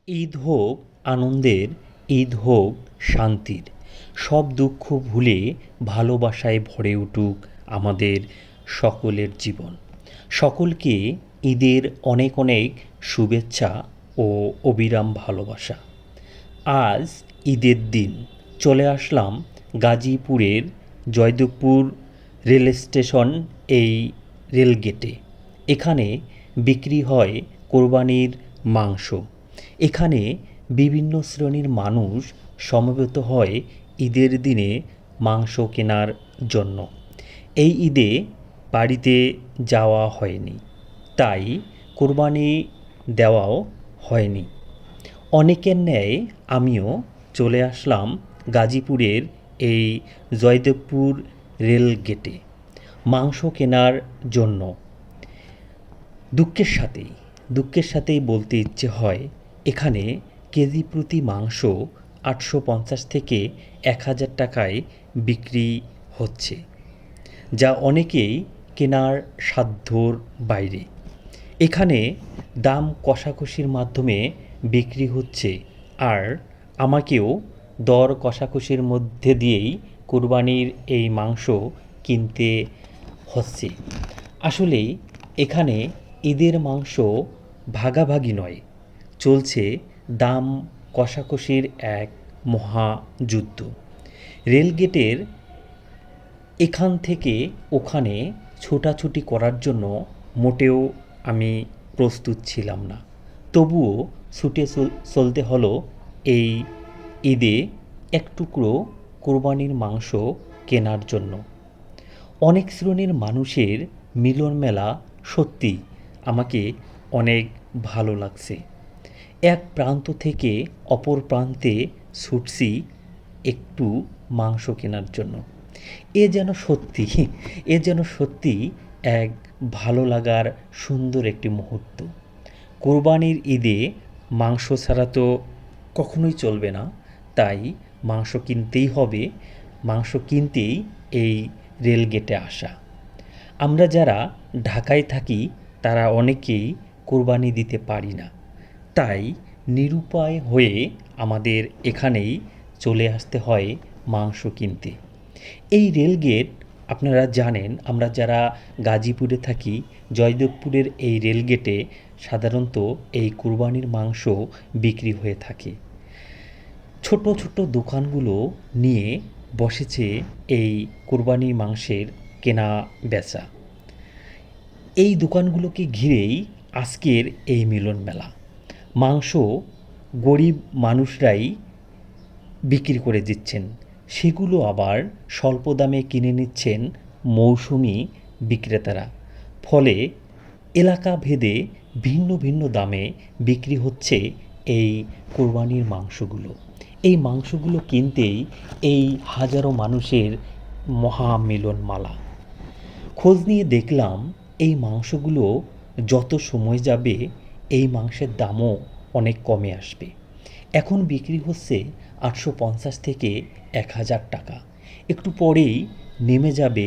ঈদ হোক আনন্দের, ঈদ হোক শান্তির। সব দুঃখ ভুলে ভালোবাসায় ভরে উঠুক আমাদের সকলের জীবন। সকলকে ঈদের অনেক অনেক শুভেচ্ছা ও অবিরাম ভালোবাসা। আজ ঈদের দিন চলে আসলাম গাজীপুরের জয়দেবপুর রেল স্টেশন এই রেলগেটে। এখানে বিক্রি হয় কোরবানির মাংস। এখানে বিভিন্ন শ্রেণীর মানুষ সমবেত হয় ঈদের দিনে মাংস কেনার জন্য। এই ঈদে বাড়িতে যাওয়া হয়নি, তাই কোরবানি দেওয়াও হয়নি। অনেকের ন্যায় আমিও চলে আসলাম গাজীপুরের এই জয়দেবপুর রেল গেটে মাংস কেনার জন্য। দুঃখের সাথেই বলতে ইচ্ছে হয়, এখানে কেজি প্রতি মাংস ৮৫০ থেকে ১,০০০ টাকায় বিক্রি হচ্ছে, যা অনেকেই কেনার সাধ্যর বাইরে। এখানে দাম কষাকষির মাধ্যমে বিক্রি হচ্ছে, আর আমাকেও দর কষাকষির মধ্যে দিয়েই কোরবানির এই মাংস কিনতে হচ্ছে। আসলেই এখানে ঈদের মাংস ভাগাভাগি নয়, চলছে দাম কষাকষির এক মহাযুদ্ধ। রেলগেটের এখান থেকে ওখানে ছোটাছুটি করার জন্য মোটেও আমি প্রস্তুত ছিলাম না, তবুও ছুটে চলতে হলো এই ঈদে এক টুকরো কোরবানির মাংস কেনার জন্য। অনেক শ্রেণীর মানুষের মিলন মেলা সত্যি আমাকে অনেক ভালো লাগছে। এক প্রান্ত থেকে অপর প্রান্তে ছুটছি একটু মাংস কেনার জন্য। এ যেন সত্যি এক ভালো লাগার সুন্দর একটি মুহূর্ত। কোরবানির ঈদে মাংস ছাড়া তো কখনোই চলবে না, তাই মাংস কিনতেই হবে। মাংস কিনতেই এই রেলগেটে আসা। আমরা যারা ঢাকায় থাকি তারা অনেকেই কোরবানি দিতে পারি না, তাই নিরুপায় হয়ে আমাদের এখানেই চলে আসতে হয় মাংস কিনতে। এই রেলগেট আপনারা জানেন, আমরা যারা গাজীপুরে থাকি, জয়দেবপুরের এই রেলগেটে সাধারণত এই কোরবানির মাংস বিক্রি হয়ে থাকে। ছোট ছোট দোকানগুলো নিয়ে বসেছে এই কোরবানির মাংসের কেনা বেচা। এই দোকানগুলোকে ঘিরেই আজকের এই মিলন মেলা। মাংস গরিব মানুষরাই বিক্রি করে দিচ্ছেন, সেগুলো আবার স্বল্প দামে কিনে নিচ্ছেন মৌসুমি বিক্রেতারা। ফলে এলাকা ভেদে ভিন্ন ভিন্ন দামে বিক্রি হচ্ছে এই কোরবানির মাংসগুলো। এই মাংসগুলো কিনতেই এই হাজারো মানুষের মহামিলন মালা। খোঁজ নিয়ে দেখলাম এই মাংসগুলো যত সময় যাবে এই মাংসের দামও অনেক কমে আসবে। এখন বিক্রি হচ্ছে ৮৫০ থেকে ১,০০০ টাকা। একটু পরেই নেমে যাবে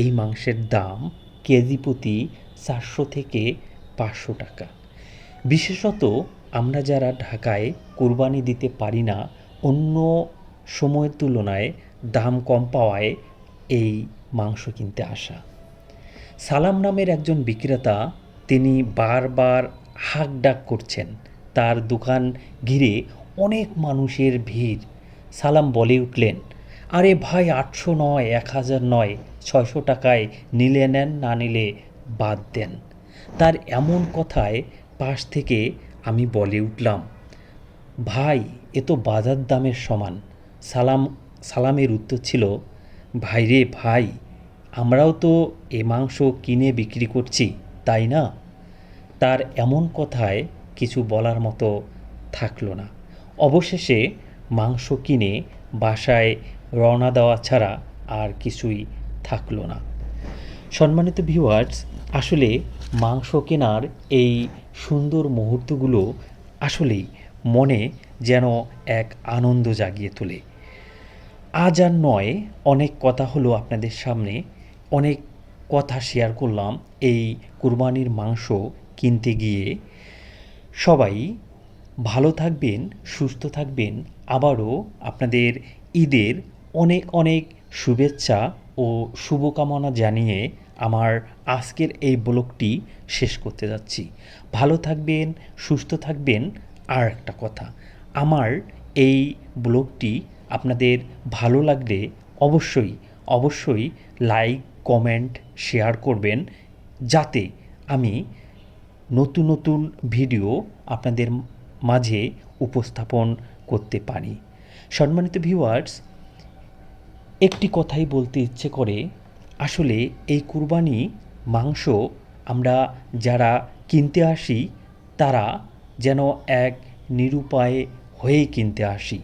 এই মাংসের দাম কেজি প্রতি ৪০০ থেকে ৫০০ টাকা। বিশেষত আমরা যারা ঢাকায় কোরবানি দিতে পারি না, অন্য সময়ের তুলনায় দাম কম পাওয়ায় এই মাংস কিনতে আসা। সালাম নামের একজন বিক্রেতা, তিনি বারবার হাঁক ডাক করছেন। তার দোকান ঘিরে অনেক মানুষের ভিড়। সালাম বলে উঠলেন, আরে ভাই, ৮০০ নয়, ১,০০০ নয়, ৬০০ টাকায় নিলে নেন, না নিলে বাদ দেন। তার এমন কথায় পাশ থেকে আমি বলে উঠলাম, ভাই, এ তো বাজার দামের সমান। সালামের উত্তর ছিল, ভাই রে ভাই, আমরাও তো এ মাংস কিনে বিক্রি করছি, তাই না? তার এমন কথায় কিছু বলার মতো থাকলো না। অবশেষে মাংস কিনে বাসায় রওনা দেওয়া ছাড়া আর কিছুই থাকলো না। সম্মানিত ভিউয়ার্স, আসলে মাংস কেনার এই সুন্দর মুহূর্তগুলো আসলেই মনে যেন এক আনন্দ জাগিয়ে তোলে। আজ আর নয়, অনেক কথা হলো আপনাদের সামনে, অনেক কথা শেয়ার করলাম এই কুরবানির মাংস কিনতে গিয়ে। সবাই ভালো থাকবেন, সুস্থ থাকবেন। আবারও আপনাদের ঈদের অনেক অনেক শুভেচ্ছা ও শুভকামনা জানিয়ে আমার আজকের এই ব্লগটি শেষ করতে যাচ্ছি। ভালো থাকবেন, সুস্থ থাকবেন। আর একটা কথা, আমার এই ব্লগটি আপনাদের ভালো লাগলে অবশ্যই অবশ্যই লাইক, কমেন্ট, শেয়ার করবেন, যাতে আমি নতুন নতুন ভিডিও আপনাদের মাঝে উপস্থাপন করতে পারি। সম্মানিত ভিউয়ার্স, একটি কথাই বলতে ইচ্ছে করে, আসলে এই কুরবানি মাংস আমরা যারা কিনতে আসি তারা যেন এক নিরুপায় হয়েই কিনতে আসি।